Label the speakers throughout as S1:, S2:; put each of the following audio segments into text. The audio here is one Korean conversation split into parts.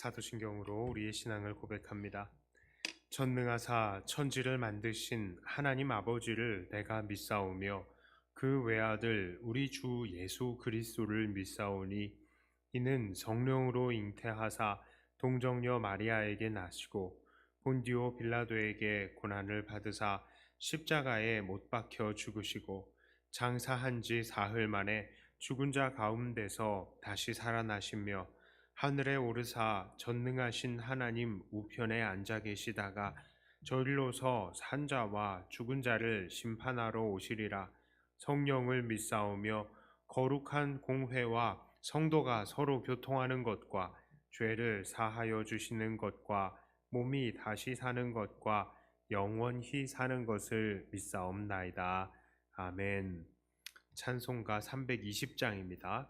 S1: 사도신경으로 우리의 신앙을 고백합니다. 전능하사 천지를 만드신 하나님 아버지를 내가 믿사오며 그 외아들 우리 주 예수 그리스도를 믿사오니 이는 성령으로 잉태하사 동정녀 마리아에게 나시고 본디오 빌라도에게 고난을 받으사 십자가에 못 박혀 죽으시고 장사한 지 사흘 만에 죽은 자 가운데서 다시 살아나시며 하늘에 오르사 전능하신 하나님 우편에 앉아 계시다가 저리로서 산 자와 죽은 자를 심판하러 오시리라. 성령을 믿사오며 거룩한 공회와 성도가 서로 교통하는 것과 죄를 사하여 주시는 것과 몸이 다시 사는 것과 영원히 사는 것을 믿사옵나이다. 아멘. 찬송가 320장입니다.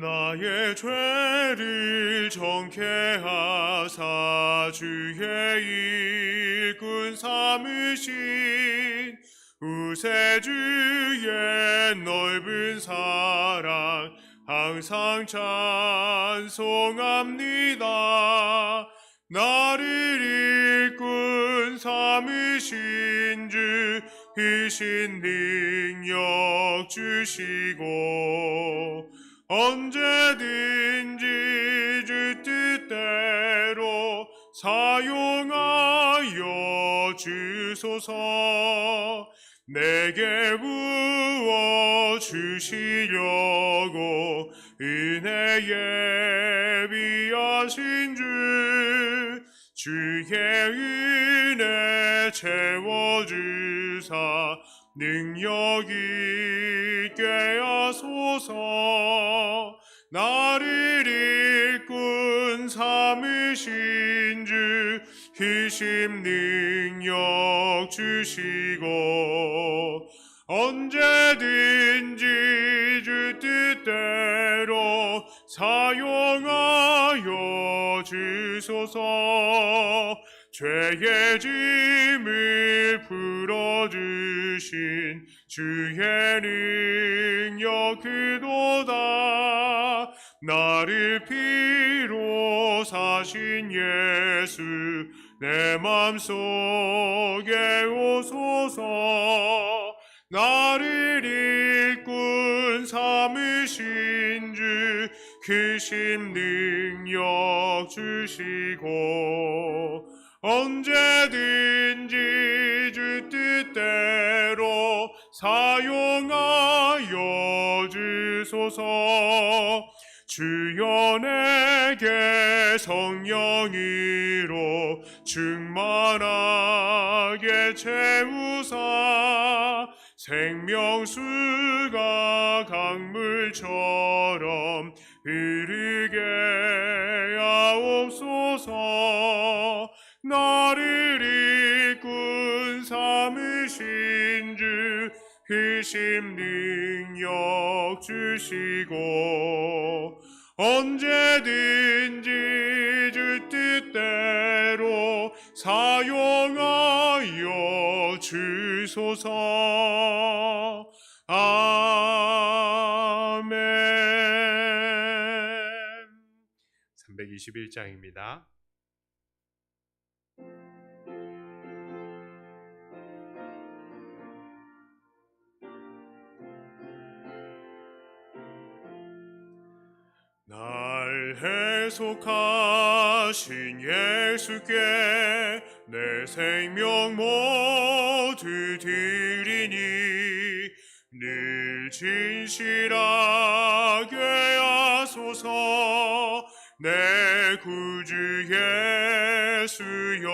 S1: 나의 죄를 정케 하사 주의 일꾼 삼으신 우세주의 넓은 사랑 항상 찬송합니다. 나를 일꾼 삼으신 주 이신 능력 주시고 언제든지 주 뜻대로 사용하여 주소서. 내게 부어 주시려고 은혜에 비하신 주의 은혜 채워주사 능력 있게 하소서. 나를 일꾼 삼으신 주 희심 능력 주시고 언제든지 주 뜻대로 사용하여 주소서. 죄의 짐을 풀어주신 주의 능력 그도다. 나를 피로 사신 예수 내 맘속에 오소서. 나를 일꾼 삼으신 주 크신 능력 주시고 언제든지 주 뜻대로 사용하여 주소서. 주여 내게 성령으로 충만하게 채우사 생명수가 강물처럼 흐르게 하옵소서. 나를 일꾼 삼으신 주 크신 능력 주시고 언제든지 주 뜻대로 사용하여 주소서. 아멘. 321장입니다. 날 해속하신 예수께 내 생명 모두 드리니 늘 진실하게 하소서. 내 구주 예수여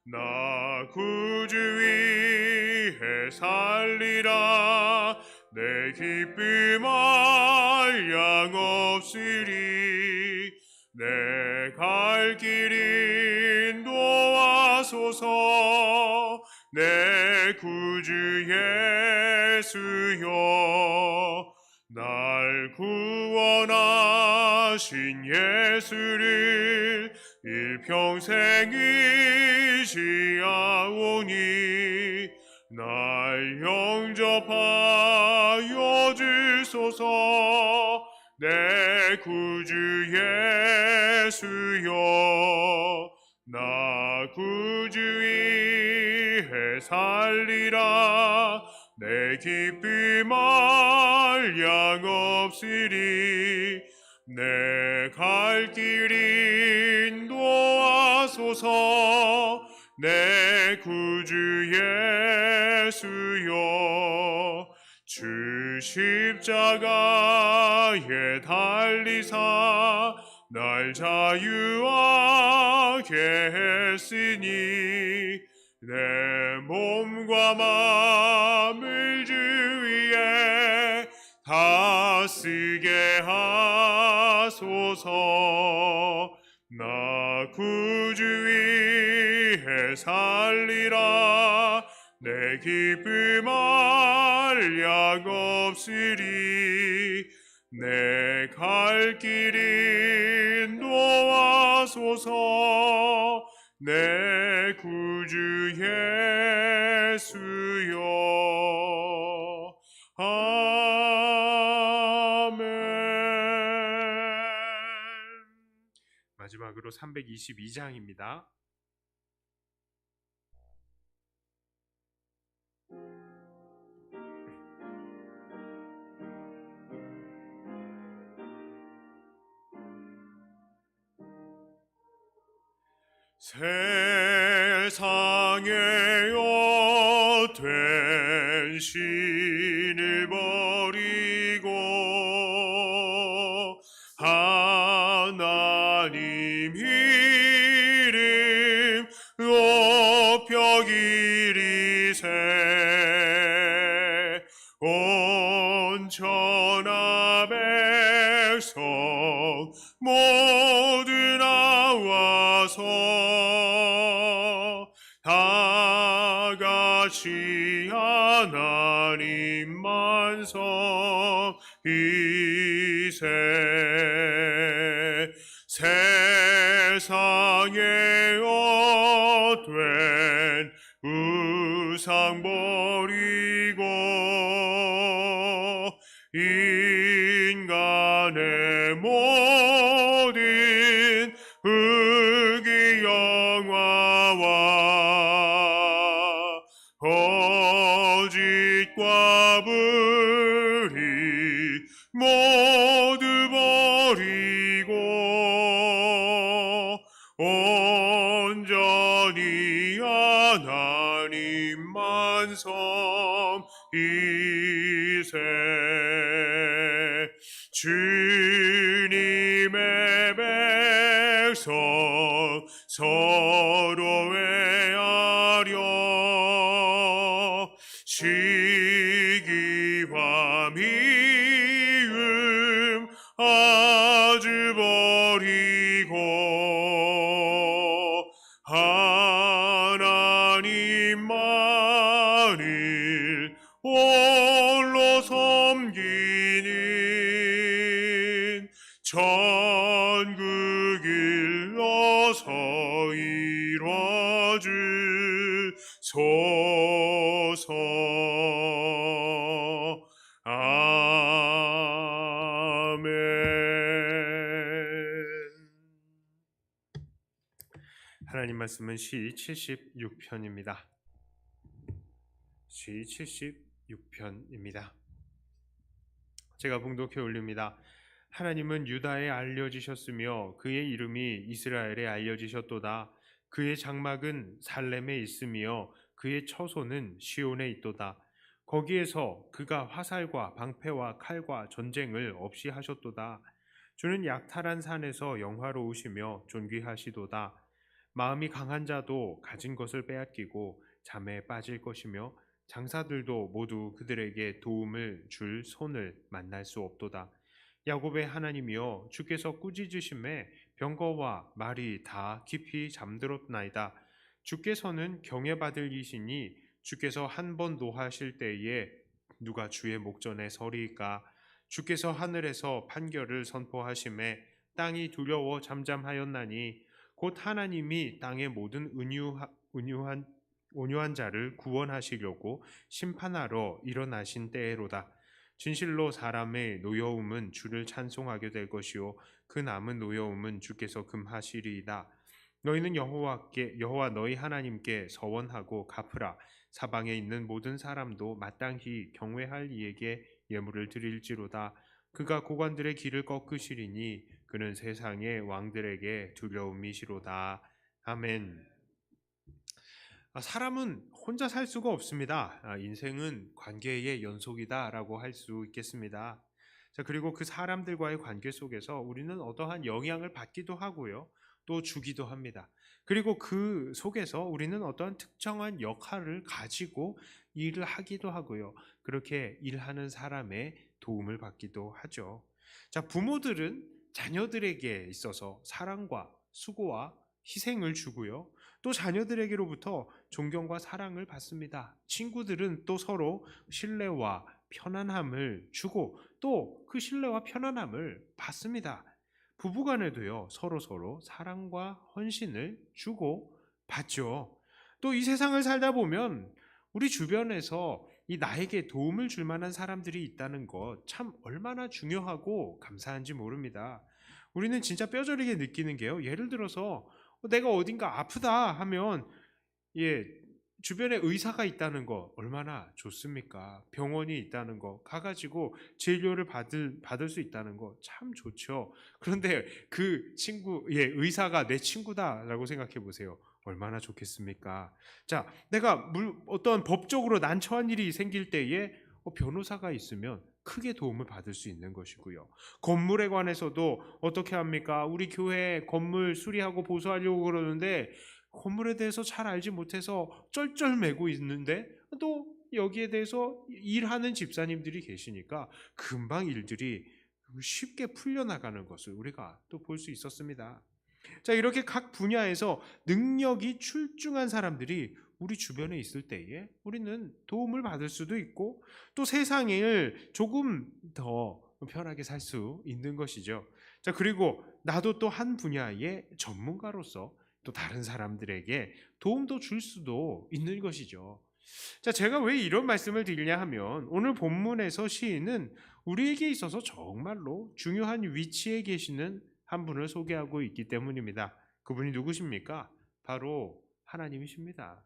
S1: 나 구주 위해 살리라. 내 기쁨 한량 없으리. 내 갈 길 인도하소서. 내 구주 예수여 날 구원하신 예수를 일평생 의지하오니 날 영접하여 주소서. 내 구주 예수여, 나 구주 위해 살리라. 내 기쁨 한량 없으리. 내 갈 길 인도하소서. 내 구주 예수여, 주 십자가에 달리사 날 자유하게 했으니 내 몸과 마음을 주 위에 다쓰게 하소서. 나 구주 위해 살리라. 내 기쁨 한량 없으리. 내 갈 길 인도하소서. 내 구주 예수여. 아멘.
S2: 마지막으로 322장입니다.
S1: 세상에 헛된 신을 버리고 하나님 이름 높여 기리세. 온 천하 백성 모두 나와서 다 같이 하나님만 섬기세. 세상에 헛된 우상 버리고 인간의 모든 흑의 영화와 거짓과 불의 모두 버리고 온전히 하나님만 섬기세. 주님의 백성 서로 애하려 시기와 미움 아주 버리고 하나님만을 홀로 섬기는 천국 일러서 이뤄주소서. 아멘.
S2: 하나님 말씀은 시 76편입니다. 시 76편입니다. 제가 봉독해 올립니다. 하나님은 유다에 알려지셨으며 그의 이름이 이스라엘에 알려지셨도다. 그의 장막은 살렘에 있으며 그의 처소는 시온에 있도다. 거기에서 그가 화살과 방패와 칼과 전쟁을 없이 하셨도다. 주는 약탈한 산에서 영화로우시며 존귀하시도다. 마음이 강한 자도 가진 것을 빼앗기고 잠에 빠질 것이며 장사들도 모두 그들에게 도움을 줄 손을 만날 수 없도다. 야곱의 하나님이여, 주께서 꾸짖으심에 병거와 말이 다 깊이 잠들었나이다. 주께서는 경외받을 이시니 주께서 한 번 노하실 때에 누가 주의 목전에 서리이까. 주께서 하늘에서 판결을 선포하심에 땅이 두려워 잠잠하였나니 곧 하나님이 땅의 모든 온유한 자를 구원하시려고 심판하러 일어나신 때로다. 진실로 사람의 노여움은 주를 찬송하게 될 것이요 그 남은 노여움은 주께서 금하시리이다. 너희는 여호와 너희 하나님께 서원하고 갚으라. 사방에 있는 모든 사람도 마땅히 경외할 이에게 예물을 드릴지로다. 그가 고관들의 길을 꺾으시리니 그는 세상의 왕들에게 두려움이시로다. 아멘. 사람은 혼자 살 수가 없습니다. 인생은 관계의 연속이다라고 할 수 있겠습니다. 자, 그리고 그 사람들과의 관계 속에서 우리는 어떠한 영향을 받기도 하고요. 또 주기도 합니다. 그리고 그 속에서 우리는 어떠한 특정한 역할을 가지고 일을 하기도 하고요. 그렇게 일하는 사람의 도움을 받기도 하죠. 자, 부모들은 자녀들에게 있어서 사랑과 수고와 희생을 주고요. 또 자녀들에게로부터 존경과 사랑을 받습니다. 친구들은 또 서로 신뢰와 편안함을 주고 또 그 신뢰와 편안함을 받습니다. 부부간에도요, 서로 사랑과 헌신을 주고 받죠. 또 이 세상을 살다 보면 우리 주변에서 이 나에게 도움을 줄 만한 사람들이 있다는 것 참 얼마나 중요하고 감사한지 모릅니다. 우리는 진짜 뼈저리게 느끼는 게요. 예를 들어서 내가 어딘가 아프다 하면 주변에 의사가 있다는 거 얼마나 좋습니까? 병원이 있다는 거 가가지고 진료를 받을 수 있다는 거 참 좋죠. 그런데 그 의사가 내 친구다라고 생각해 보세요. 얼마나 좋겠습니까? 자, 내가 어떤 법적으로 난처한 일이 생길 때에 변호사가 있으면 크게 도움을 받을 수 있는 것이고요. 건물에 관해서도 어떻게 합니까? 우리 교회 건물 수리하고 보수하려고 그러는데 건물에 대해서 잘 알지 못해서 쩔쩔매고 있는데 또 여기에 대해서 일하는 집사님들이 계시니까 금방 일들이 쉽게 풀려나가는 것을 우리가 또 볼 수 있었습니다. 자, 이렇게 각 분야에서 능력이 출중한 사람들이 우리 주변에 있을 때에 우리는 도움을 받을 수도 있고 또 세상을 조금 더 편하게 살 수 있는 것이죠. 자, 그리고 나도 또 한 분야의 전문가로서 또 다른 사람들에게 도움도 줄 수도 있는 것이죠. 자, 제가 왜 이런 말씀을 드리냐 하면 오늘 본문에서 시인은 우리에게 있어서 정말로 중요한 위치에 계시는 한 분을 소개하고 있기 때문입니다. 그분이 누구십니까? 바로 하나님이십니다.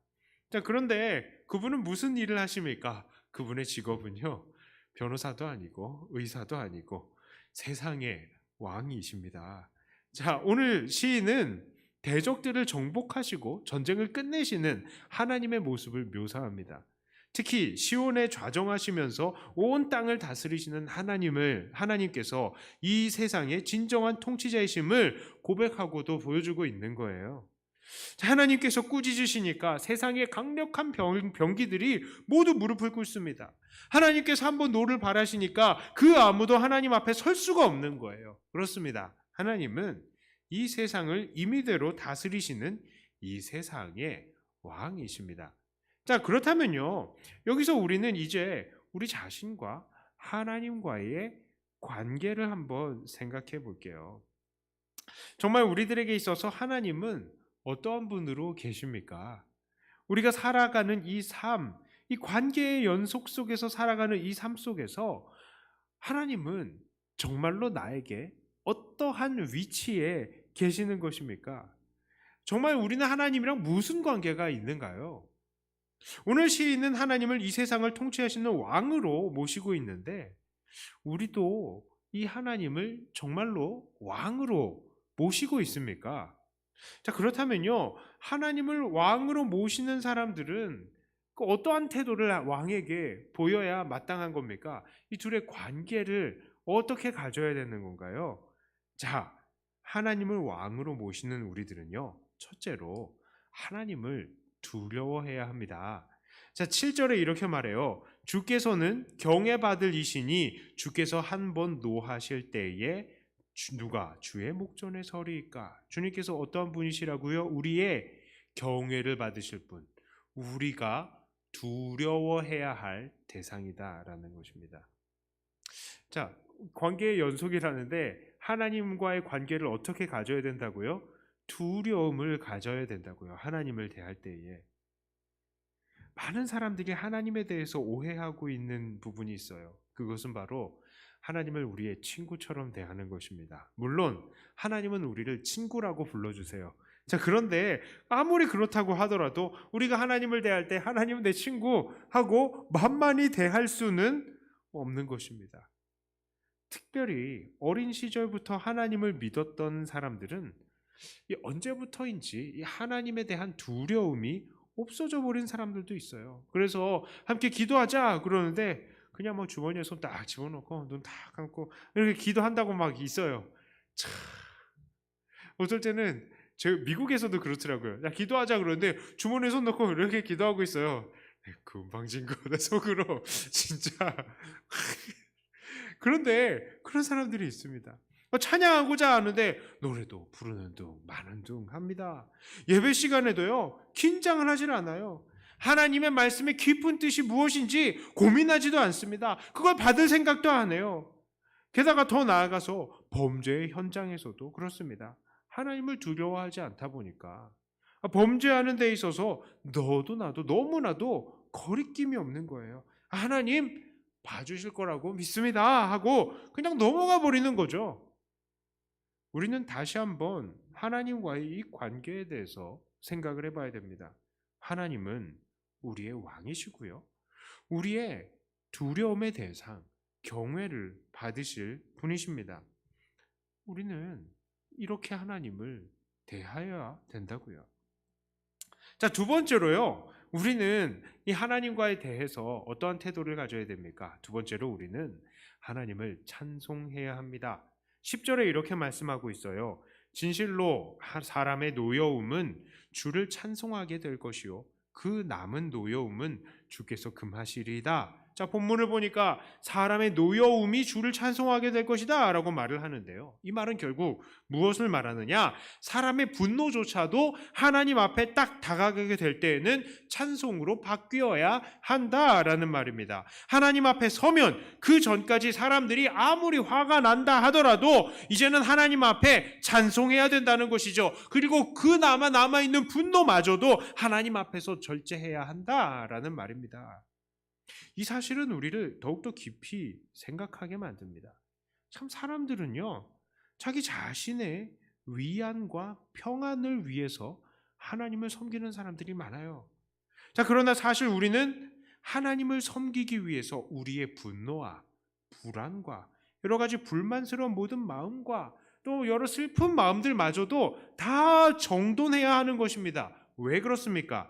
S2: 자, 그런데 그분은 무슨 일을 하십니까? 그분의 직업은요, 변호사도 아니고 의사도 아니고 세상의 왕이십니다. 자, 오늘 시인은 대적들을 정복하시고 전쟁을 끝내시는 하나님의 모습을 묘사합니다. 특히 시온에 좌정하시면서 온 땅을 다스리시는 하나님께서 이 세상의 진정한 통치자이심을 고백하고도 보여주고 있는 거예요. 하나님께서 꾸짖으시니까 세상의 강력한 병기들이 모두 무릎을 꿇습니다. 하나님께서 한번 노를 바라시니까 그 아무도 하나님 앞에 설 수가 없는 거예요. 그렇습니다. 하나님은 이 세상을 임의대로 다스리시는 이 세상의 왕이십니다. 자, 그렇다면요, 여기서 우리는 이제 우리 자신과 하나님과의 관계를 한번 생각해 볼게요. 정말 우리들에게 있어서 하나님은 어떠한 분으로 계십니까? 우리가 살아가는 이 삶, 이 관계의 연속 속에서 살아가는 이 삶 속에서 하나님은 정말로 나에게 어떠한 위치에 계시는 것입니까? 정말 우리는 하나님이랑 무슨 관계가 있는가요? 오늘 시인은 하나님을 이 세상을 통치하시는 왕으로 모시고 있는데 우리도 이 하나님을 정말로 왕으로 모시고 있습니까? 자, 그렇다면요, 하나님을 왕으로 모시는 사람들은 어떠한 태도를 왕에게 보여야 마땅한 겁니까? 이 둘의 관계를 어떻게 가져야 되는 건가요? 자, 하나님을 왕으로 모시는 우리들은요, 첫째로 하나님을 두려워해야 합니다. 자, 7절에 이렇게 말해요. 주께서는 경외받을 이시니 주께서 한 번 노하실 때에 누가 주의 목전에 서리이까? 주님께서 어떠한 분이시라고요? 우리의 경외를 받으실 분, 우리가 두려워해야 할 대상이다라는 것입니다. 자, 관계의 연속이라는데 하나님과의 관계를 어떻게 가져야 된다고요? 두려움을 가져야 된다고요. 하나님을 대할 때에. 많은 사람들이 하나님에 대해서 오해하고 있는 부분이 있어요. 그것은 바로 하나님을 우리의 친구처럼 대하는 것입니다. 물론 하나님은 우리를 친구라고 불러주세요. 자, 그런데 아무리 그렇다고 하더라도 우리가 하나님을 대할 때 하나님은 내 친구하고 만만히 대할 수는 없는 것입니다. 특별히 어린 시절부터 하나님을 믿었던 사람들은 언제부터인지 이 하나님에 대한 두려움이 없어져 버린 사람들도 있어요. 그래서 함께 기도하자 그러는데 그냥 뭐 주머니에 손 딱 집어넣고 눈 딱 감고 이렇게 기도한다고 막 있어요. 참, 어떨 때는 미국에서도 그렇더라고요. 야, 기도하자 그러는데 주머니에 손 넣고 이렇게 기도하고 있어요. 금방진 거 내 속으로 진짜. 그런데 그런 사람들이 있습니다. 찬양하고자 하는데 노래도 부르는 둥 마는 둥 합니다. 예배 시간에도요 긴장을 하질 않아요. 하나님의 말씀의 깊은 뜻이 무엇인지 고민하지도 않습니다. 그걸 받을 생각도 안 해요. 게다가 더 나아가서 범죄의 현장에서도 그렇습니다. 하나님을 두려워하지 않다 보니까 범죄하는 데 있어서 너도 나도 너무나도 거리낌이 없는 거예요. 하나님 봐주실 거라고 믿습니다 하고 그냥 넘어가 버리는 거죠. 우리는 다시 한번 하나님과의 이 관계에 대해서 생각을 해봐야 됩니다. 하나님은 우리의 왕이시고요. 우리의 두려움의 대상, 경외를 받으실 분이십니다. 우리는 이렇게 하나님을 대하여야 된다고요. 자, 두 번째로요. 우리는 이 하나님과에 대해서 어떠한 태도를 가져야 됩니까? 두 번째로 우리는 하나님을 찬송해야 합니다. 10절에 이렇게 말씀하고 있어요. 진실로 사람의 노여움은 주를 찬송하게 될 것이요 그 남은 노여움은 주께서 금하시리이다. 자, 본문을 보니까 사람의 노여움이 주를 찬송하게 될 것이다 라고 말을 하는데요. 이 말은 결국 무엇을 말하느냐? 사람의 분노조차도 하나님 앞에 딱 다가가게 될 때에는 찬송으로 바뀌어야 한다라는 말입니다. 하나님 앞에 서면 그 전까지 사람들이 아무리 화가 난다 하더라도 이제는 하나님 앞에 찬송해야 된다는 것이죠. 그리고 그 남아있는 분노마저도 하나님 앞에서 절제해야 한다라는 말입니다. 이 사실은 우리를 더욱더 깊이 생각하게 만듭니다. 참 사람들은요, 자기 자신의 위안과 평안을 위해서 하나님을 섬기는 사람들이 많아요. 자, 그러나 사실 우리는 하나님을 섬기기 위해서 우리의 분노와 불안과 여러 가지 불만스러운 모든 마음과 또 여러 슬픈 마음들마저도 다 정돈해야 하는 것입니다. 왜 그렇습니까?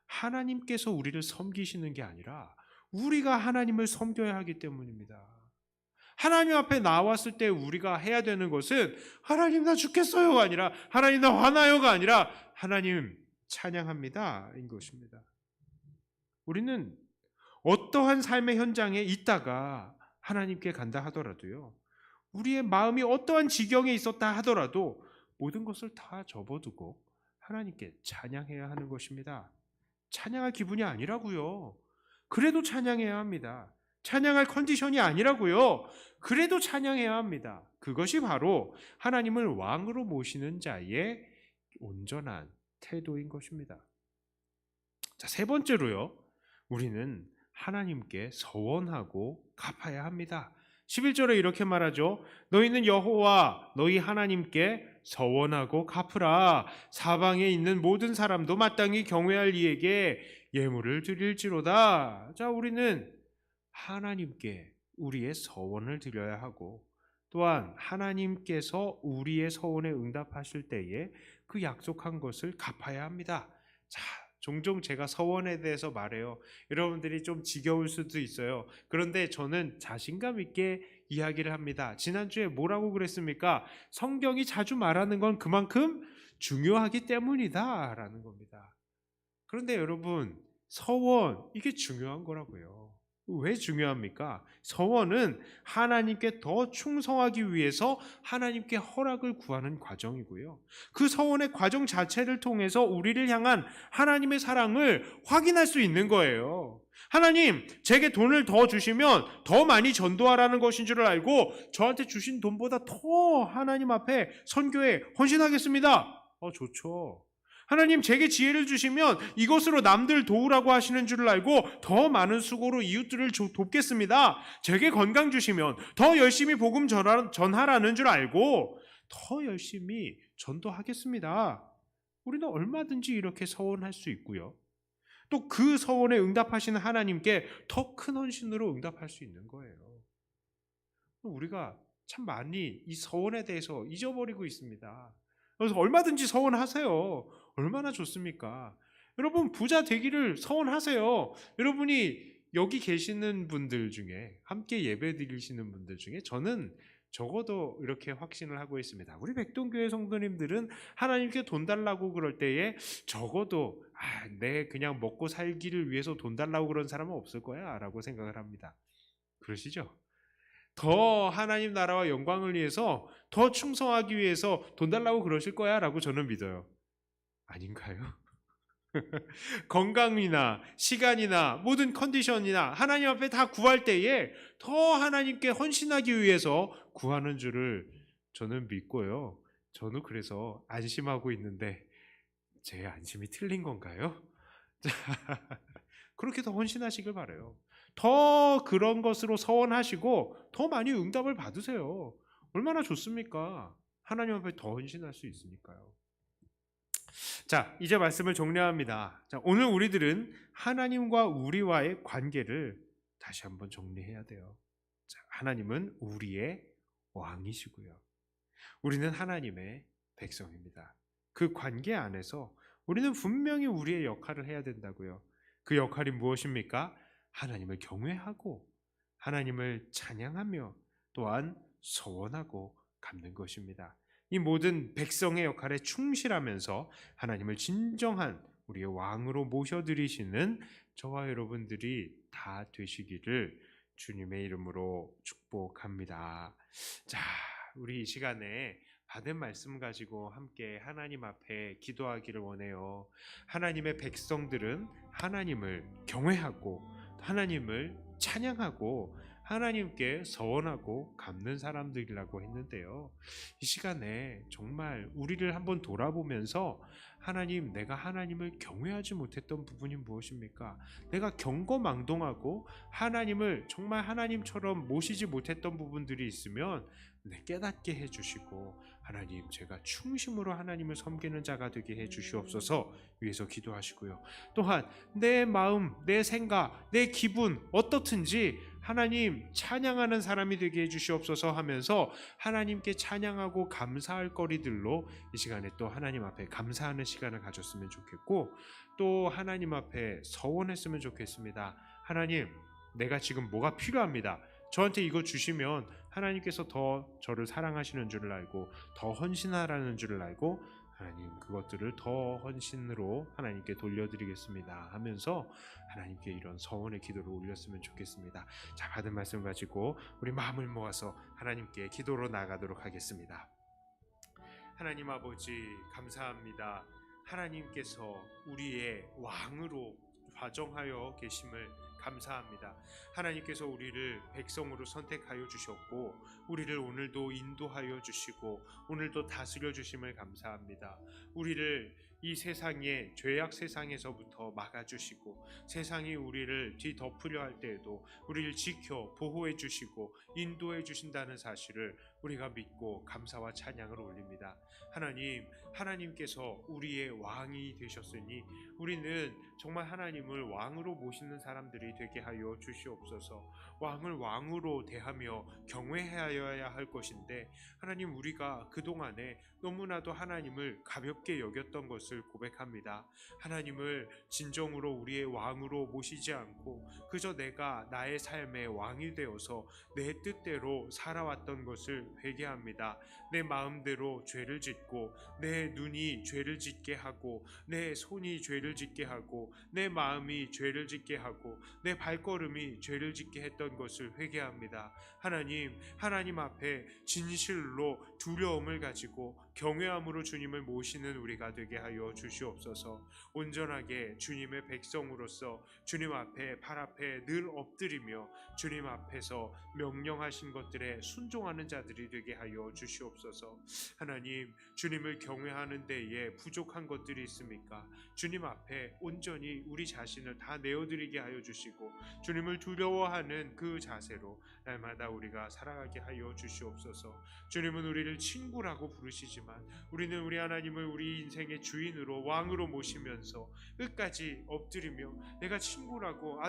S2: 하나님께서 우리를 섬기시는 게 아니라 우리가 하나님을 섬겨야 하기 때문입니다. 하나님 앞에 나왔을 때 우리가 해야 되는 것은 하나님 나 죽겠어요가 아니라 하나님 나 화나요가 아니라 하나님 찬양합니다 인 것입니다. 우리는 어떠한 삶의 현장에 있다가 하나님께 간다 하더라도요, 우리의 마음이 어떠한 지경에 있었다 하더라도 모든 것을 다 접어두고 하나님께 찬양해야 하는 것입니다. 찬양할 기분이 아니라고요. 그래도 찬양해야 합니다. 찬양할 컨디션이 아니라고요. 그래도 찬양해야 합니다. 그것이 바로 하나님을 왕으로 모시는 자의 온전한 태도인 것입니다. 자, 세 번째로요. 우리는 하나님께 서원하고 갚아야 합니다. 11절에 이렇게 말하죠. 너희는 여호와 너희 하나님께 서원하고 갚으라. 사방에 있는 모든 사람도 마땅히 경외할 이에게 예물을 드릴지로다. 자, 우리는 하나님께 우리의 서원을 드려야 하고 또한 하나님께서 우리의 서원에 응답하실 때에 그 약속한 것을 갚아야 합니다. 자, 종종 제가 서원에 대해서 말해요. 여러분들이 좀 지겨울 수도 있어요. 그런데 저는 자신감 있게 이야기를 합니다. 지난주에 뭐라고 그랬습니까? 성경이 자주 말하는 건 그만큼 중요하기 때문이다 라는 겁니다. 그런데 여러분, 서원 이게 중요한 거라고요. 왜 중요합니까? 서원은 하나님께 더 충성하기 위해서 하나님께 허락을 구하는 과정이고요. 그 서원의 과정 자체를 통해서 우리를 향한 하나님의 사랑을 확인할 수 있는 거예요. 하나님, 제게 돈을 더 주시면 더 많이 전도하라는 것인 줄 알고 저한테 주신 돈보다 더 하나님 앞에 선교에 헌신하겠습니다. 좋죠. 하나님, 제게 지혜를 주시면 이것으로 남들 도우라고 하시는 줄 알고 더 많은 수고로 이웃들을 돕겠습니다. 제게 건강 주시면 더 열심히 복음 전하라는 줄 알고 더 열심히 전도하겠습니다. 우리는 얼마든지 이렇게 서원할 수 있고요. 또 그 서원에 응답하시는 하나님께 더 큰 헌신으로 응답할 수 있는 거예요. 우리가 참 많이 이 서원에 대해서 잊어버리고 있습니다. 그래서 얼마든지 서원하세요. 얼마나 좋습니까? 여러분, 부자 되기를 서원하세요. 여러분이 여기 계시는 분들 중에, 함께 예배 드리시는 분들 중에 저는 적어도 이렇게 확신을 하고 있습니다. 우리 백동교회 성도님들은 하나님께 돈 달라고 그럴 때에 적어도 내 그냥 먹고 살기를 위해서 돈 달라고 그런 사람은 없을 거야 라고 생각을 합니다. 그러시죠? 더 하나님 나라와 영광을 위해서 더 충성하기 위해서 돈 달라고 그러실 거야 라고 저는 믿어요. 아닌가요? 건강이나 시간이나 모든 컨디션이나 하나님 앞에 다 구할 때에 더 하나님께 헌신하기 위해서 구하는 줄을 저는 믿고요. 저는 그래서 안심하고 있는데 제 안심이 틀린 건가요? 그렇게 더 헌신하시길 바라요. 더 그런 것으로 서원하시고 더 많이 응답을 받으세요. 얼마나 좋습니까? 하나님 앞에 더 헌신할 수 있으니까요. 자, 이제 말씀을 정리합니다. 자, 오늘 우리들은 하나님과 우리와의 관계를 다시 한번 정리해야 돼요. 자, 하나님은 우리의 왕이시고요. 우리는 하나님의 백성입니다. 그 관계 안에서 우리는 분명히 우리의 역할을 해야 된다고요. 그 역할이 무엇입니까? 하나님을 경외하고 하나님을 찬양하며 또한 서원하고 갚는 것입니다. 이 모든 백성의 역할에 충실하면서 하나님을 진정한 우리의 왕으로 모셔드리시는 저와 여러분들이 다 되시기를 주님의 이름으로 축복합니다. 자, 우리 이 시간에 받은 말씀 가지고 함께 하나님 앞에 기도하기를 원해요. 하나님의 백성들은 하나님을 경외하고 하나님을 찬양하고 하나님께 서원하고 갚는 사람들이라고 했는데요. 이 시간에 정말 우리를 한번 돌아보면서 하나님, 내가 하나님을 경외하지 못했던 부분이 무엇입니까? 내가 경거망동하고 하나님을 정말 하나님처럼 모시지 못했던 부분들이 있으면 깨닫게 해주시고 하나님, 제가 충심으로 하나님을 섬기는 자가 되게 해주시옵소서 위해서 기도하시고요. 또한 내 마음, 내 생각, 내 기분 어떻든지 하나님 찬양하는 사람이 되게 해주시옵소서 하면서 하나님께 찬양하고 감사할 거리들로 이 시간에 또 하나님 앞에 감사하는 시간을 가졌으면 좋겠고 또 하나님 앞에 서원했으면 좋겠습니다. 하나님, 내가 지금 뭐가 필요합니다. 저한테 이거 주시면 하나님께서 더 저를 사랑하시는 줄을 알고 더 헌신하라는 줄을 알고 하나님, 그것들을 더 헌신으로 하나님께 돌려드리겠습니다 하면서 하나님께 이런 서원의 기도를 올렸으면 좋겠습니다. 자, 받은 말씀 가지고 우리 마음을 모아서 하나님께 기도로 나가도록 하겠습니다. 하나님 아버지, 감사합니다. 하나님께서 우리의 왕으로 좌정하여 계심을 감사합니다. 하나님께서 우리를 백성으로 선택하여 주셨고 우리를 오늘도 인도하여 주시고 오늘도 다스려 주심을 감사합니다. 우리를 이 세상의 죄악 세상에서부터 막아주시고 세상이 우리를 뒤덮으려 할 때에도 우리를 지켜 보호해 주시고 인도해 주신다는 사실을 우리가 믿고 감사와 찬양을 올립니다. 하나님, 하나님께서 우리의 왕이 되셨으니 우리는 정말 하나님을 왕으로 모시는 사람들이 되게 하여 주시옵소서. 왕을 왕으로 대하며 경외하여야 할 것인데 하나님, 우리가 그동안에 너무나도 하나님을 가볍게 여겼던 것을 고백합니다. 하나님을 진정으로 우리의 왕으로 모시지 않고 그저 내가 나의 삶의 왕이 되어서 내 뜻대로 살아왔던 것을 회개합니다. 내 마음대로 죄를 짓고 내 눈이 죄를 짓게 하고 내 손이 죄를 짓게 하고 내 마음이 죄를 짓게 하고 내 발걸음이 죄를 짓게 했던 것을 회개합니다. 하나님 앞에 진실로 두려움을 가지고 경외함으로 주님을 모시는 우리가 되게 하여 주시옵소서. 온전하게 주님의 백성으로서 주님 앞에 발 앞에 늘 엎드리며 주님 앞에서 명령하신 것들에 순종하는 자들이 되게 하여 주시옵소서. 하나님, 주님을 경외하는 데에 부족한 것들이 있습니까? 주님 앞에 온전히 우리 자신을 다 내어드리게 하여 주시고 주님을 두려워하는 그 자세로 날마다 우리가 살아가게 하여 주시옵소서. 주님은 우리를 친구라고 부르시지만 우리는 우리 하나님을 우리 인생의 주인으로 왕으로 모시면서 끝까지 엎드리며 내가 친구라고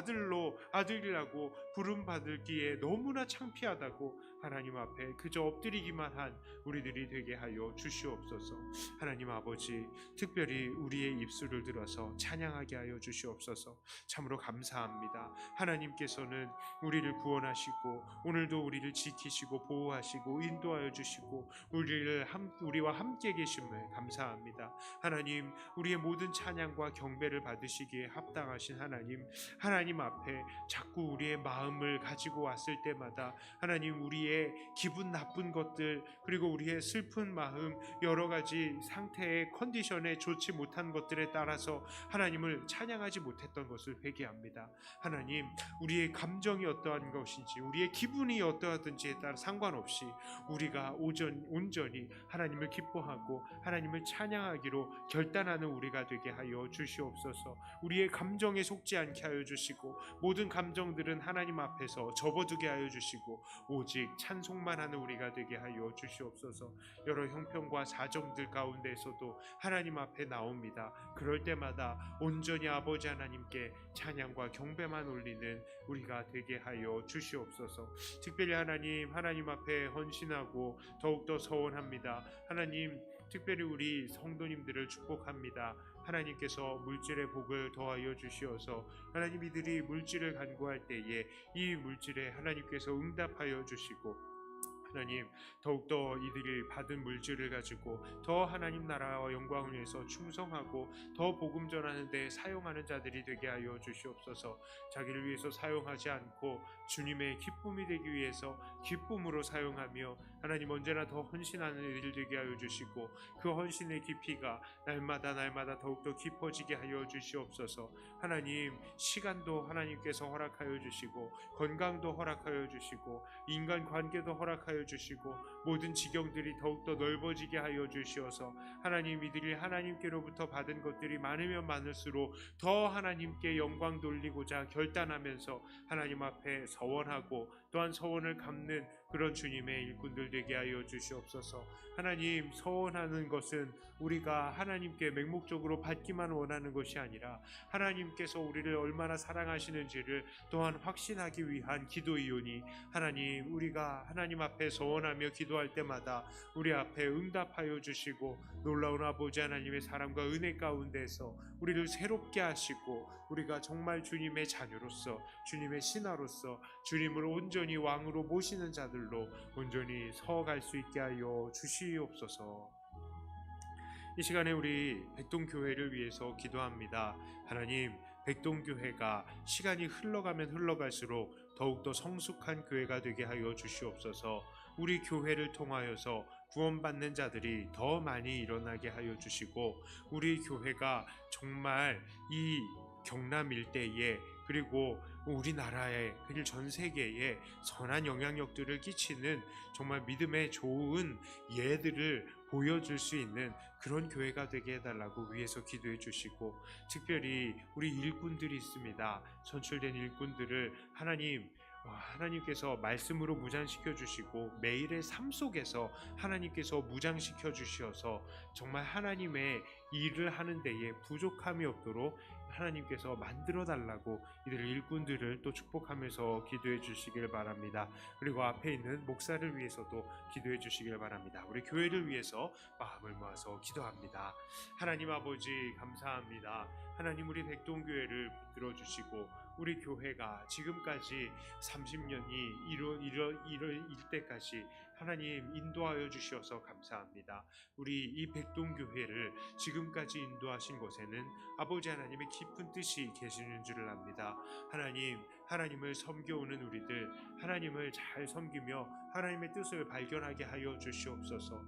S2: 아들이라고 부름받을기에 너무나 창피하다고 하나님 앞에 그저 엎드리기만 한 우리들이 되게 하여 주시옵소서. 하나님 아버지, 특별히 우리의 입술을 들어서 찬양하게 하여 주시옵소서. 참으로 감사합니다. 하나님께서는 우리를 구원하시고 오늘도 우리를 지키시고 보호하시고 인도하여 주시고 우리와 함께 계심을 감사합니다. 하나님, 우리의 모든 찬양과 경배를 받으시기에 합당하신 하나님 앞에 자꾸 우리의 마음을 가지고 왔을 때마다 하나님, 우리의 기분 나쁜 것들 그리고 우리의 슬픈 마음, 여러 가지 상태의 컨디션에 좋지 못한 것들에 따라서 하나님을 찬양하지 못했던 것을 회개합니다. 하나님, 우리의 감정이 어떠한 것인지 우리의 기분이 어떠하든지에 따라 상관없이 우리가 온전히 하나님을 기뻐하고 하나님을 찬양하기로 결단하는 우리가 되게 하여 주시옵소서. 우리의 감정에 속지 않게 하여 주시고 모든 감정들은 하나님 앞에서 접어두게 하여 주시고 오직 찬송만 하는 우리가 되게 하여 주시옵소서. 여러 형편과 사정들 가운데에서도 하나님 앞에 나옵니다. 그럴 때마다 온전히 아버지 하나님께 찬양과 경배만 올리는 우리가 되게 하여 주시옵소서. 특별히 하나님 앞에 헌신하고 더욱더 서원합니다. 하나님, 특별히 우리 성도님들을 축복합니다. 하나님께서 물질의 복을 더하여 주시어서 하나님, 이들이 물질을 간구할 때에 이 물질에 하나님께서 응답하여 주시고 하나님, 더욱더 이들이 받은 물질을 가지고 더 하나님 나라와 영광을 위해서 충성하고 더 복음 전하는 데 사용하는 자들이 되게 하여 주시옵소서. 자기를 위해서 사용하지 않고 주님의 기쁨이 되기 위해서 기쁨으로 사용하며 하나님, 언제나 더 헌신하는 이들 되게 하여 주시고 그 헌신의 깊이가 날마다 더욱더 깊어지게 하여 주시옵소서. 하나님, 시간도 하나님께서 허락하여 주시고 건강도 허락하여 주시고 인간관계도 허락하여 주시고 모든 지경들이 더욱더 넓어지게 하여 주시어서 하나님, 이들이 하나님께로부터 받은 것들이 많으면 많을수록 더 하나님께 영광 돌리고자 결단하면서 하나님 앞에 서원하고 또한 서원을 갚는 그런 주님의 일꾼들 되게 하여 주시옵소서. 하나님, 서원하는 것은 우리가 하나님께 맹목적으로 받기만 원하는 것이 아니라 하나님께서 우리를 얼마나 사랑하시는지를 또한 확신하기 위한 기도이오니 하나님, 우리가 하나님 앞에 서원하며 기도할 때마다 우리 앞에 응답하여 주시고 놀라운 아버지 하나님의 사랑과 은혜 가운데서 우리를 새롭게 하시고 우리가 정말 주님의 자녀로서 주님의 신하로서 주님을 온전히 왕으로 모시는 자들로 온전히 서갈 수 있게 하여 주시옵소서. 이 시간에 우리 백동교회를 위해서 기도합니다. 하나님, 백동교회가 시간이 흘러가면 흘러갈수록 더욱더 성숙한 교회가 되게 하여 주시옵소서. 우리 교회를 통하여서 구원받는 자들이 더 많이 일어나게 하여 주시고 우리 교회가 정말 이 경남 일대에 그리고 우리나라에 그리고 전 세계에 선한 영향력들을 끼치는 정말 믿음의 좋은 예들을 보여줄 수 있는 그런 교회가 되게 해달라고 위에서 기도해 주시고 특별히 우리 일꾼들이 있습니다. 선출된 일꾼들을 하나님께서 말씀으로 무장시켜 주시고 매일의 삶 속에서 하나님께서 무장시켜 주셔서 정말 하나님의 일을 하는 데에 부족함이 없도록 하나님께서 만들어 달라고 이들 일꾼들을 또 축복하면서 기도해 주시길 바랍니다. 그리고 앞에 있는 목사를 위해서도 기도해 주시길 바랍니다. 우리 교회를 위해서 마음을 모아서 기도합니다. 하나님 아버지, 감사합니다. 하나님, 우리 백동교회를 붙들어 주시고 우리 교회가 지금까지 30년이 이럴 때까지 하나님 인도하여 주시어서 감사합니다. 우리 이 백동교회를 지금까지 인도하신 곳에는 아버지 하나님의 깊은 뜻이 계시는 줄을 압니다. 하나님을 섬겨오는 우리들, 하나님을 잘 섬기며 하나님의 뜻을 발견하게 하여 주시옵소서.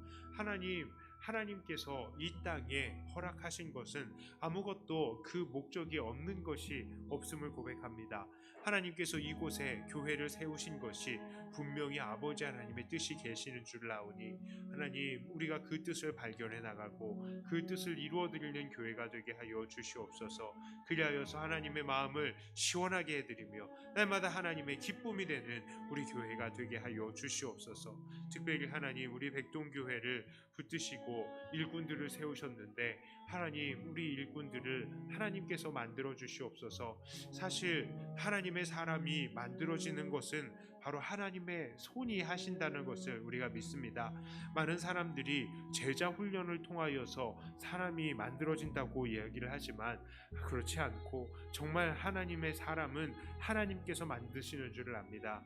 S2: 하나님께서 이 땅에 허락하신 것은 아무것도 그 목적이 없는 것이 없음을 고백합니다. 하나님께서 이곳에 교회를 세우신 것이 분명히 아버지 하나님의 뜻이 계시는 줄 아오니 하나님, 우리가 그 뜻을 발견해 나가고 그 뜻을 이루어드리는 교회가 되게 하여 주시옵소서. 그리하여서 하나님의 마음을 시원하게 해드리며 날마다 하나님의 기쁨이 되는 우리 교회가 되게 하여 주시옵소서. 특별히 하나님, 우리 백동교회를 붙드시고 일꾼들을 세우셨는데 하나님, 우리 일꾼들을 하나님께서 만들어 주시옵소서. 사실 하나님의 사람이 만들어지는 것은 바로 하나님의 손이 하신다는 것을 우리가 믿습니다. 많은 사람들이 제자 훈련을 통하여서 사람이 만들어진다고 이야기를 하지만 그렇지 않고 정말 하나님의 사람은 하나님께서 만드시는 줄을 압니다.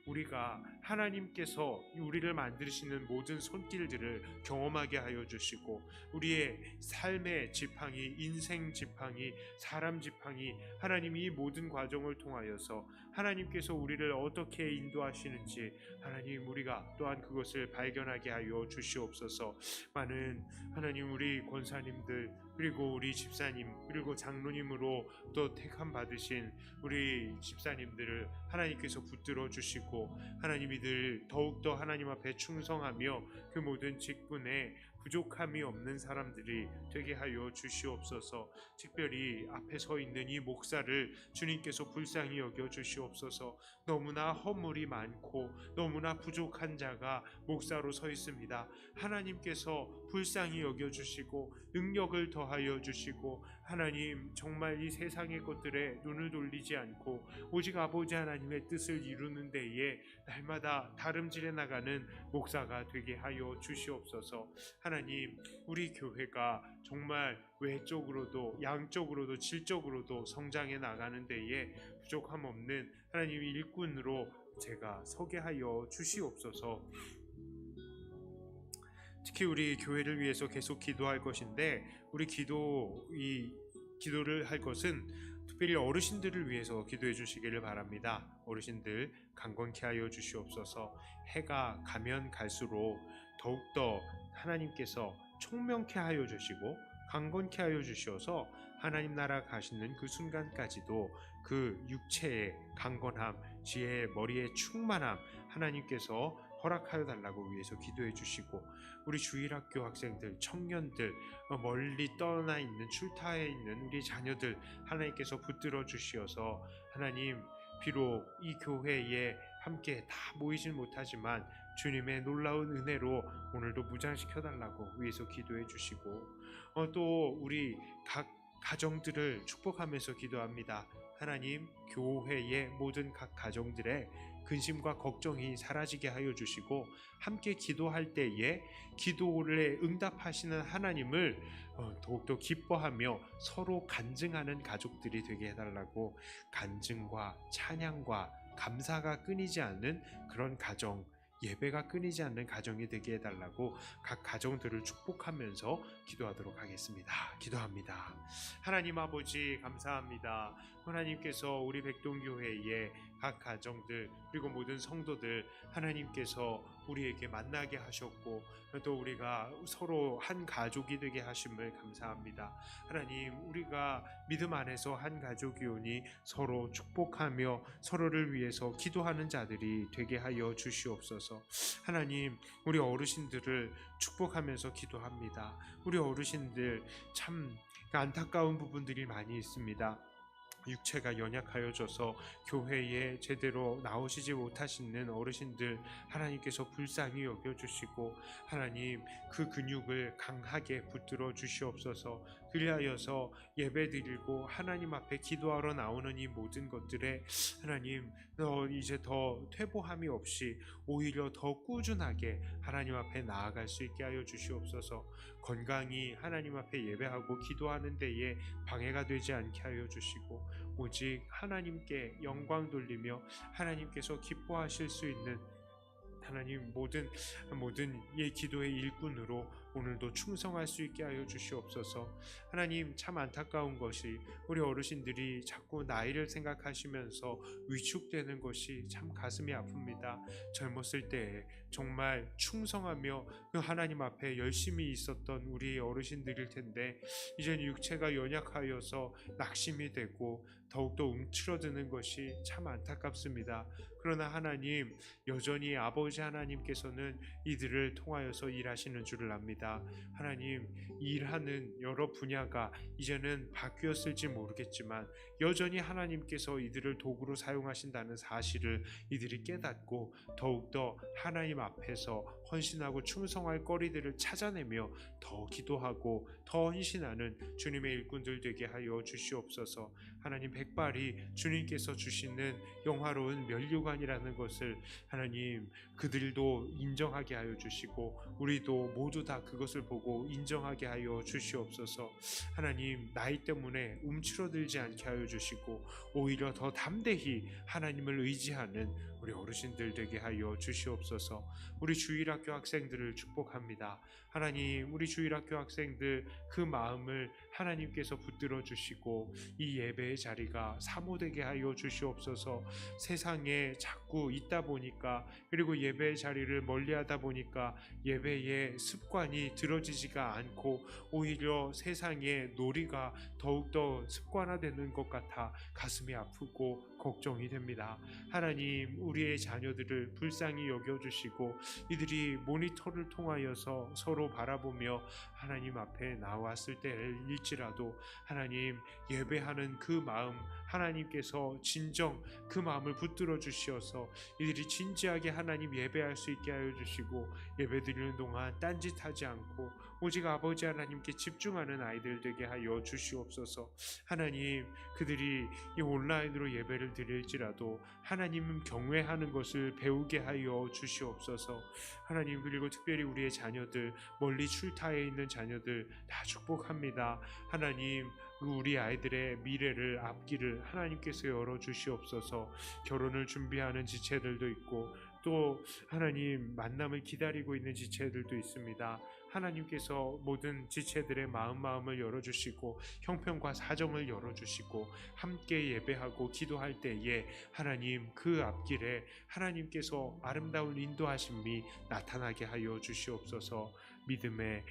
S2: 우리가 하나님께서 우리를 만드시는 모든 손길들을 경험하게 하여 주시고 우리의 삶의 지팡이, 인생 지팡이, 사람 지팡이, 하나님이 이 모든 과정을 통하여서 하나님께서 우리를 어떻게 인도하시는지 하나님, 우리가 또한 그것을 발견하게 하여 주시옵소서. 많은 하나님, 우리 권사님들 그리고 우리 집사님 그리고 장로님으로 또 택함 받으신 우리 집사님들을 하나님께서 붙들어 주시고 하나님, 이들 더욱더 하나님 앞에 충성하며 그 모든 직분에 부족함이 없는 사람들이 되게 하여 주시옵소서. 특별히 앞에 서 있는 이 목사를 주님께서 불쌍히 여겨 주시옵소서. 너무나 허물이 많고 너무나 부족한 자가 목사로 서 있습니다. 하나님께서 불쌍히 여겨 주시고 능력을 더하여 주시고 하나님, 정말 이 세상의 것들에 눈을 돌리지 않고 오직 아버지 하나님의 뜻을 이루는 데에 날마다 다름질해 나가는 목사가 되게 하여 주시옵소서. 하나님, 우리 교회가 정말 외적으로도 양적으로도 질적으로도 성장해 나가는 데에 부족함 없는 하나님 일꾼으로 제가 서게 하여 주시옵소서. 특히 우리 교회를 위해서 계속 기도할 것인데 우리 기도를 할 것은 특별히 어르신들을 위해서 기도해 주시기를 바랍니다. 어르신들 강건케 하여 주시옵소서. 해가 가면 갈수록 더욱더 하나님께서 총명케 하여 주시고 강건케 하여 주시어서 하나님 나라 가시는 그 순간까지도 그 육체의 강건함, 지혜의 머리의 충만함 하나님께서 허락하여 달라고 위해서 기도해 주시고 우리 주일학교 학생들, 청년들, 멀리 떠나 있는 출타해 있는 우리 자녀들 하나님께서 붙들어 주시어서 하나님, 비록 이 교회에 함께 다 모이진 못하지만 주님의 놀라운 은혜로 오늘도 무장시켜 달라고 위해서 기도해 주시고 또 우리 각 가정들을 축복하면서 기도합니다. 하나님, 교회의 모든 각 가정들의 근심과 걱정이 사라지게 하여 주시고 함께 기도할 때에 기도를 응답하시는 하나님을 더욱더 기뻐하며 서로 간증하는 가족들이 되게 해달라고, 간증과 찬양과 감사가 끊이지 않는 그런 가정, 예배가 끊이지 않는 가정이 되게 해달라고 각 가정들을 축복하면서 기도하도록 하겠습니다. 기도합니다. 하나님 아버지, 감사합니다. 하나님께서 우리 백동교회의 각 가정들 그리고 모든 성도들 하나님께서 우리에게 만나게 하셨고 또 우리가 서로 한 가족이 되게 하심을 감사합니다. 하나님, 우리가 믿음 안에서 한 가족이오니 서로 축복하며 서로를 위해서 기도하는 자들이 되게 하여 주시옵소서. 하나님, 우리 어르신들을 축복하면서 기도합니다. 우리 어르신들 참 안타까운 부분들이 많이 있습니다. 육체가 연약하여져서 교회에 제대로 나오시지 못하시는 어르신들 하나님께서 불쌍히 여겨주시고 하나님, 그 근육을 강하게 붙들어 주시옵소서. 그리하여서 예배드리고 하나님 앞에 기도하러 나오는 이 모든 것들에 하나님, 이제 더 퇴보함이 없이 오히려 더 꾸준하게 하나님 앞에 나아갈 수 있게 하여 주시옵소서. 건강히 하나님 앞에 예배하고 기도하는 데에 방해가 되지 않게 하여 주시고 오직 하나님께 영광 돌리며 하나님께서 기뻐하실 수 있는 하나님 모든 이 기도의 일꾼으로 오늘도 충성할 수 있게 하여 주시옵소서. 하나님, 참 안타까운 것이 우리 어르신들이 자꾸 나이를 생각하시면서 위축되는 것이 참 가슴이 아픕니다. 젊었을 때에 정말 충성하며 그 하나님 앞에 열심히 있었던 우리 어르신들일 텐데 이제는 육체가 연약하여서 낙심이 되고 더욱더 움츠러드는 것이 참 안타깝습니다. 그러나 하나님, 여전히 아버지 하나님께서는 이들을 통하여서 일하시는 줄을 압니다. 하나님, 일하는 여러 분야가 이제는 바뀌었을지 모르겠지만 여전히 하나님께서 이들을 도구로 사용하신다는 사실을 이들이 깨닫고 더욱더 하나님 앞에서 헌신하고 충성할 거리들을 찾아내며 더 기도하고 더 헌신하는 주님의 일꾼들 되게 하여 주시옵소서. 하나님, 백발이 주님께서 주시는 영화로운 면류관이라는 것을 하나님 그들도 인정하게 하여 주시고 우리도 모두 다 그것을 보고 인정하게 하여 주시옵소서. 하나님, 나이 때문에 움츠러들지 않게 하여 주시고 오히려 더 담대히 하나님을 의지하는 우리 어르신들 되게 하여 주시옵소서. 우리 주일학교 학생들을 축복합니다. 하나님, 우리 주일학교 학생들 그 마음을 하나님께서 붙들어 주시고 이 예배의 자리가 사모되게 하여 주시옵소서. 세상에 자꾸 있다 보니까 그리고 예배의 자리를 멀리하다 보니까 예배의 습관이 들어지지가 않고 오히려 세상의 놀이가 더욱더 습관화되는 것 같아 가슴이 아프고 걱정이 됩니다. 하나님, 우리의 자녀들을 불쌍히 여겨주시고 이들이 모니터를 통하여서 서로 바라보며 하나님 앞에 나왔을 때일지라도 하나님 예배하는 그 마음 하나님께서 진정 그 마음을 붙들어 주시어서 이들이 진지하게 하나님 예배할 수 있게 하여 주시고 예배드리는 동안 딴짓하지 않고 오직 아버지 하나님께 집중하는 아이들 되게 하여 주시옵소서. 하나님, 그들이 이 온라인으로 예배를 드릴지라도 하나님 경외하는 것을 배우게 하여 주시옵소서. 하나님, 그리고 특별히 우리의 자녀들, 멀리 출타해 있는 자녀들 다 축복합니다. 하나님, 우리 아이들의 미래를 앞길을 하나님께서 열어주시옵소서. 결혼을 준비하는 지체들도 있고 또 하나님 만남을 기다리고 있는 지체들도 있습니다. 하나님께서 모든 지체들의 마음을 열어주시고 형편과 사정을 열어주시고 함께 예배하고 기도할 때에 하나님 그 앞길에 하나님께서 아름다운 인도하심이 나타나게 하여 주시옵소서. 믿음의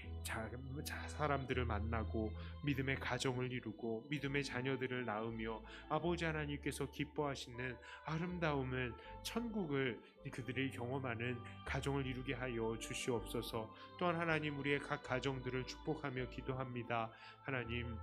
S2: 사람들을 만나고 믿음의 가정을 이루고 믿음의 자녀들을 낳으며 아버지 하나님께서 기뻐하시는 아름다움을 천국을 그들이 경험하는 가정을 이루게 하여 주시옵소서. 또한 하나님, 우리의 각 가정들을 축복하며 기도합니다. 하나님,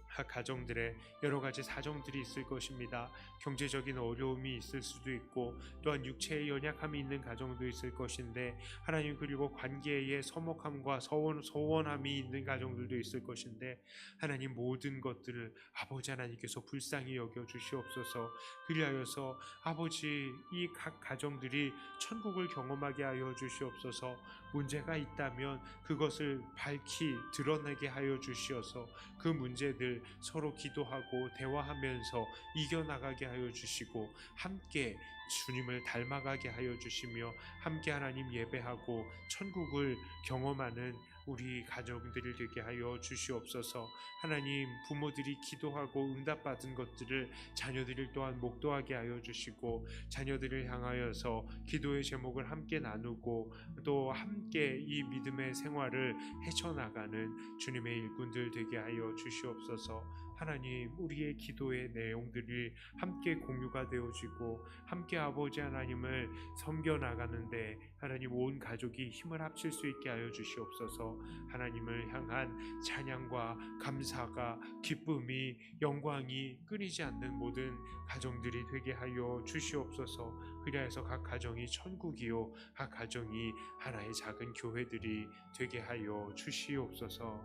S2: 각 가정들의 여러 가지 사정들이 있을 것입니다. 경제적인 어려움이 있을 수도 있고 또한 육체의 연약함이 있는 가정도 있을 것인데 하나님, 그리고 관계의 서먹함과 소원함이 있는 가정들도 있을 것인데 하나님, 모든 것들을 아버지 하나님께서 불쌍히 여겨 주시옵소서. 그리하여서 아버지, 이 각 가정들이 천국을 경험하게 하여 주시옵소서. 문제가 있다면 그것을 밝히 드러내게 하여 주시어서 그 문제들 서로 기도하고 대화하면서 이겨나가게 하여 주시고 함께 주님을 닮아가게 하여 주시며 함께 하나님 예배하고 천국을 경험하는 우리 가정들이 되게 하여 주시옵소서. 하나님, 부모들이 기도하고 응답받은 것들을 자녀들이 또한 목도하게 하여 주시고 자녀들을 향하여서 기도의 제목을 함께 나누고 또 함께 이 믿음의 생활을 헤쳐나가는 주님의 일꾼들 되게 하여 주시옵소서. 하나님, 우리의 기도의 내용들이 함께 공유가 되어지고 함께 아버지 하나님을 섬겨나가는데 하나님 온 가족이 힘을 합칠 수 있게 하여 주시옵소서. 하나님을 향한 찬양과 감사가 기쁨이 영광이 끊이지 않는 모든 가정들이 되게 하여 주시옵소서. 그리하여서 각 가정이 천국이요 각 가정이 하나의 작은 교회들이 되게 하여 주시옵소서.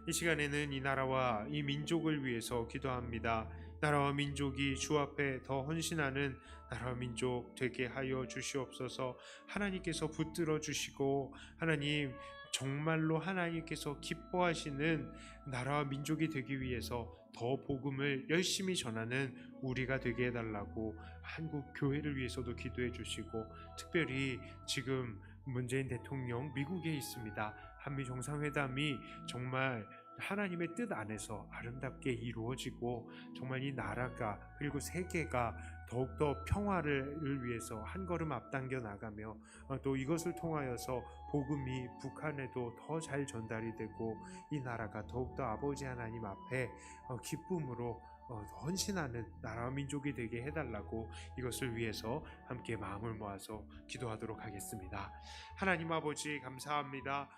S2: 이 시간에는 이 나라와 이 민족을 위해서 기도합니다. 나라와 민족이 주 앞에 더 헌신하는 나라와 민족 되게 하여 주시옵소서. 하나님께서 붙들어 주시고 하나님 정말로 하나님께서 기뻐하시는 나라와 민족이 되기 위해서 더 복음을 열심히 전하는 우리가 되게 해달라고 한국 교회를 위해서도 기도해 주시고, 특별히 지금 문재인 대통령 미국에 있습니다. 한미 정상회담이 정말 하나님의 뜻 안에서 아름답게 이루어지고, 정말 이 나라가 그리고 세계가 더욱더 평화를 위해서 한 걸음 앞당겨 나가며, 또 이것을 통하여서 복음이 북한에도 더 잘 전달이 되고, 이 나라가 더욱더 아버지 하나님 앞에 기쁨으로 헌신하는 나라와 민족이 되게 해달라고, 이것을 위해서 함께 마음을 모아서 기도하도록 하겠습니다. 하나님 아버지 감사합니다.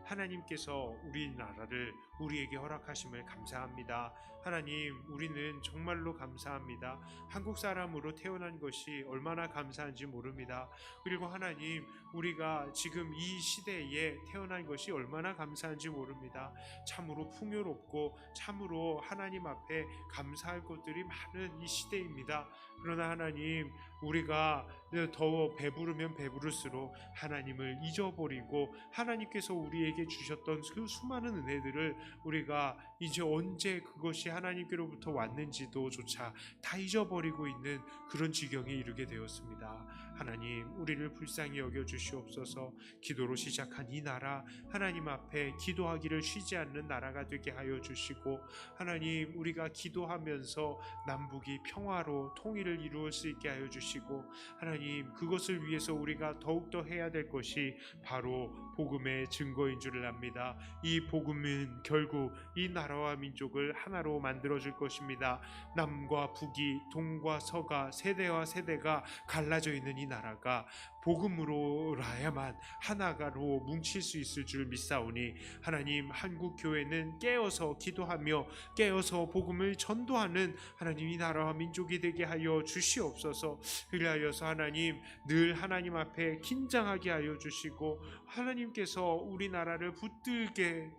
S2: 하나님께서 우리나라를 우리에게 허락하심을 감사합니다. 하나님, 우리는 정말로 감사합니다. 한국 사람으로 태어난 것이 얼마나 감사한지 모릅니다. 그리고 하나님, 우리가 지금 이 시대에 태어난 것이 얼마나 감사한지 모릅니다. 참으로 풍요롭고 참으로 하나님 앞에 감사할 것들이 많은 이 시대입니다. 그러나 하나님, 우리가 더 배부르면 배부를수록 하나님을 잊어버리고, 하나님께서 우리에게 주셨던 그 수많은 은혜들을 우리가 이제 언제 그것이 하나님께로부터 왔는지도 조차 다 잊어버리고 있는 그런 지경에 이르게 되었습니다. 하나님, 우리를 불쌍히 여겨 주시옵소서. 기도로 시작한 이 나라, 하나님 앞에 기도하기를 쉬지 않는 나라가 되게 하여 주시고, 하나님, 우리가 기도하면서 남북이 평화로 통일을 이루을 수 있게 하여 주시고, 하나님, 그것을 위해서 우리가 더욱더 해야 될 것이 바로 복음의 증거인 줄을 압니다. 이 복음은 결국 이 나라와 민족을 하나로 만들어줄 것입니다. 남과 북이, 동과 서가, 세대와 세대가 갈라져 있는 이 나라가 복음으로라야만 하나가로 뭉칠 수 있을 줄 믿사오니, 하나님, 한국 교회는 깨어서 기도하며 깨어서 복음을 전도하는 하나님 이 나라와 민족이 되게 하여 주시옵소서. 그리하여서 하나님, 늘 하나님 앞에 긴장하게 하여 주시고, 하나님께서 우리나라를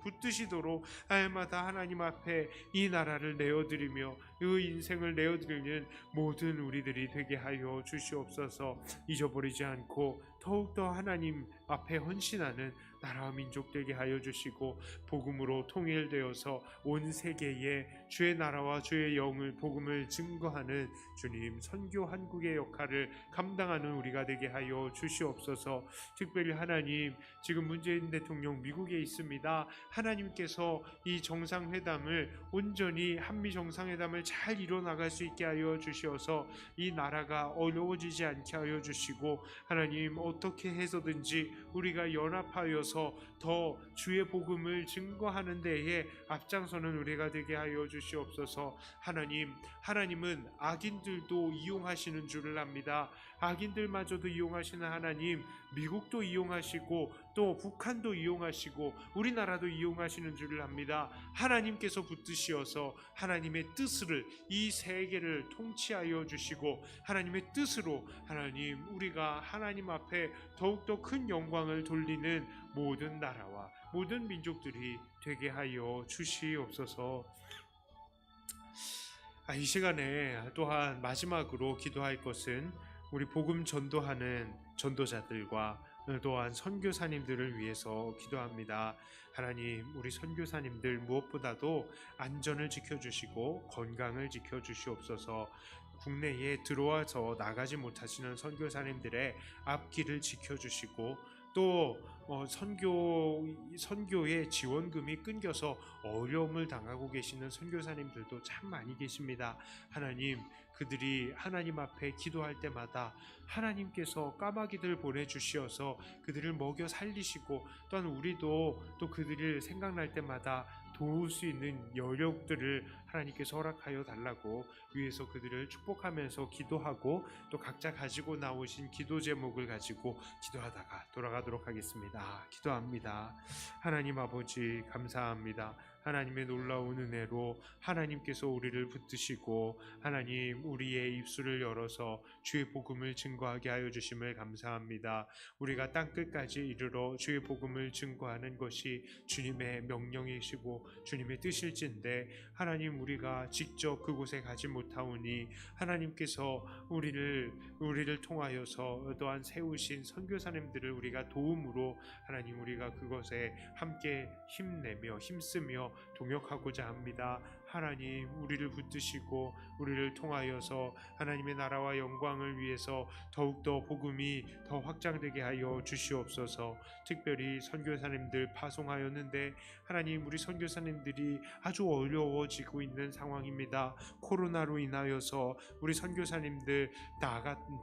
S2: 붙드시도록 날마다 하나님 앞에 이 나라를 내어드리며 그 인생을 내어드리는 모든 우리들이 되게 하여 주시옵소서. 잊어버리지 않고 더욱더 하나님 앞에 헌신하는 나라와 민족 되게 하여 주시고, 복음으로 통일되어서 온 세계에 주의 나라와 주의 영을 복음을 증거하는 주님 선교 한국의 역할을 감당하는 우리가 되게 하여 주시옵소서. 특별히 하나님, 지금 문재인 대통령 미국에 있습니다. 하나님께서 이 정상회담을 온전히 한미 정상회담을 잘 이뤄나갈 수 있게 하여 주시어서 이 나라가 어려워지지 않게 하여 주시고, 하나님, 어떻게 해서든지 우리가 연합하여서 더 주의 복음을 증거하는 데에 앞장서는 우리가 되게 하여 주시옵소서. 하나님은 악인들도 이용하시는 줄을 압니다. 악인들마저도 이용하시는 하나님, 미국도 이용하시고 또 북한도 이용하시고 우리나라도 이용하시는 줄을 압니다. 하나님께서 붙드시어서 하나님의 뜻을 이 세계를 통치하여 주시고, 하나님의 뜻으로 하나님, 우리가 하나님 앞에 더욱더 큰 영광을 돌리는 모든 나라와 모든 민족들이 되게 하여 주시옵소서. 이 시간에 또한 마지막으로 기도할 것은 우리 복음 전도하는 전도자들과 또한 선교사님들을 위해서 기도합니다. 하나님, 우리 선교사님들 무엇보다도 안전을 지켜주시고 건강을 지켜주시옵소서. 국내에 들어와서 나가지 못하시는 선교사님들의 앞길을 지켜주시고, 또 선교의 지원금이 끊겨서 어려움을 당하고 계시는 선교사님들도 참 많이 계십니다. 하나님, 그들이 하나님 앞에 기도할 때마다 하나님께서 까마귀들 보내주시어서 그들을 먹여 살리시고, 또한 우리도 또 그들을 생각날 때마다 도울 수 있는 여력들을 하나님께서 허락하여 달라고 위에서 그들을 축복하면서 기도하고, 또 각자 가지고 나오신 기도 제목을 가지고 기도하다가 돌아가도록 하겠습니다. 기도합니다. 하나님 아버지 감사합니다. 하나님의 놀라운 은혜로 하나님께서 우리를 붙드시고 하나님 우리의 입술을 열어서 주의 복음을 증거하게 하여 주심을 감사합니다. 우리가 땅끝까지 이르러 주의 복음을 증거하는 것이 주님의 명령이시고 주님의 뜻일진데 하나님 우리가 직접 그곳에 가지 못하오니 하나님께서 우리를 통하여서 또한 세우신 선교사님들을 우리가 도움으로 하나님 우리가 그것에 함께 힘내며 힘쓰며 동역하고자 합니다. 하나님 우리를 붙드시고 우리를 통하여서 하나님의 나라와 영광을 위해서 더욱더 복음이 더 확장되게 하여 주시옵소서. 특별히 선교사님들 파송하였는데 하나님 우리 선교사님들이 아주 어려워지고 있는 상황입니다. 코로나로 인하여서 우리 선교사님들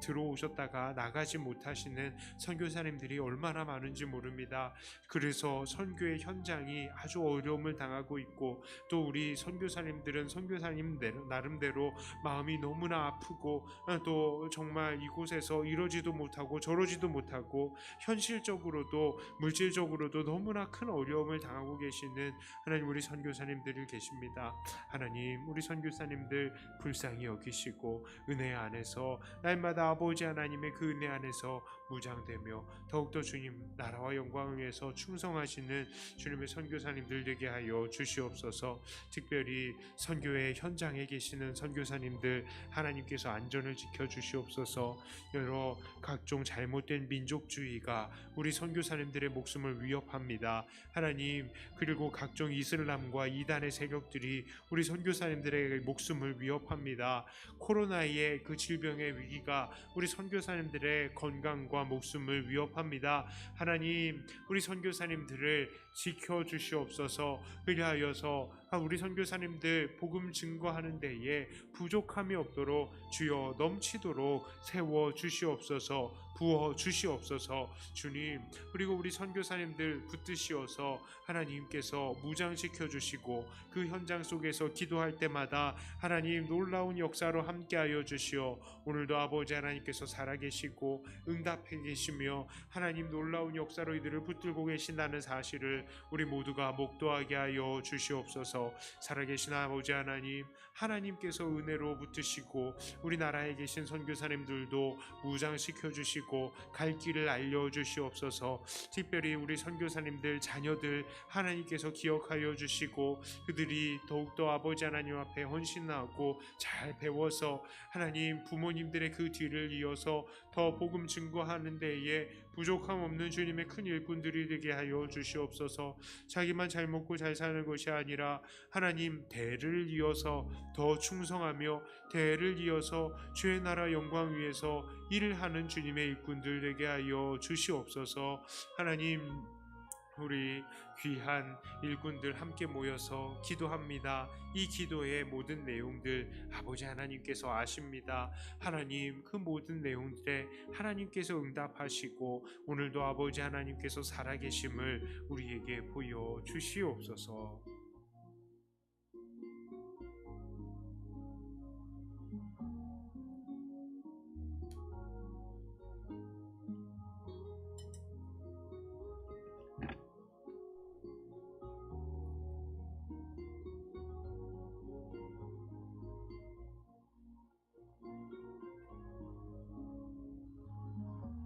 S2: 들어오셨다가 나가지 못하시는 선교사님들이 얼마나 많은지 모릅니다. 그래서 선교의 현장이 아주 어려움을 당하고 있고 또 우리 선교사님들은 선교사님 나름대로 마음이 너무나 아프고 또 정말 이곳에서 이러지도 못하고 저러지도 못하고 현실적으로도 물질적으로도 너무나 큰 어려움을 당하고 계시는 하나님 우리 선교사님들이 계십니다. 하나님 우리 선교사님들 불쌍히 여기시고 은혜 안에서 날마다 아버지 하나님의 그 은혜 안에서 무장되며 더욱더 주님 나라와 영광을 위해서 충성하시는 주님의 선교사님들 되게 하여 주시옵소서. 특별히 선교의 현장에 계시는 선교사님들 하나님께서 안전을 지켜주시옵소서. 여러 각종 잘못된 민족주의가 우리 선교사님들의 목숨을 위협합니다. 하나님 그리고 각종 이슬람과 이단의 세력들이 우리 선교사님들의 목숨을 위협합니다. 코로나의 그 질병의 위기가 우리 선교사님들의 건강과 목숨을 위협합니다. 하나님 우리 선교사님들을 지켜주시옵소서. 그리하여서 우리 선교사님들 복음 증거하는 데에 부족함이 없도록 주여 넘치도록 세워 주시옵소서. 부어 주시옵소서. 주님 그리고 우리 선교사님들 붙드시어서 하나님께서 무장시켜 주시고 그 현장 속에서 기도할 때마다 하나님 놀라운 역사로 함께하여 주시어 오늘도 아버지 하나님께서 살아계시고 응답해 계시며 하나님 놀라운 역사로 이들을 붙들고 계신다는 사실을 우리 모두가 목도하게 하여 주시옵소서. 살아계신 아버지 하나님 하나님께서 은혜로 붙으시고 우리나라에 계신 선교사님들도 무장시켜 주시고 갈 길을 알려주시옵소서. 특별히 우리 선교사님들 자녀들 하나님께서 기억하여 주시고 그들이 더욱더 아버지 하나님 앞에 헌신하고 잘 배워서 하나님 부모님들의 그 뒤를 이어서 더 복음 증거하는 데에 부족함 없는 주님의 큰 일꾼들이 되게 하여 주시옵소서. 자기만 잘 먹고 잘 사는 것이 아니라 하나님 대를 이어서 더 충성하며 대를 이어서 주의 나라 영광 위에서 일을 하는 주님의 일꾼들 되게 하여 주시옵소서. 하나님 우리 귀한 일꾼들 함께 모여서 기도합니다. 이 기도의 모든 내용들 아버지 하나님께서 아십니다. 하나님 그 모든 내용들에 하나님께서 응답하시고 오늘도 아버지 하나님께서 살아계심을 우리에게 보여 주시옵소서.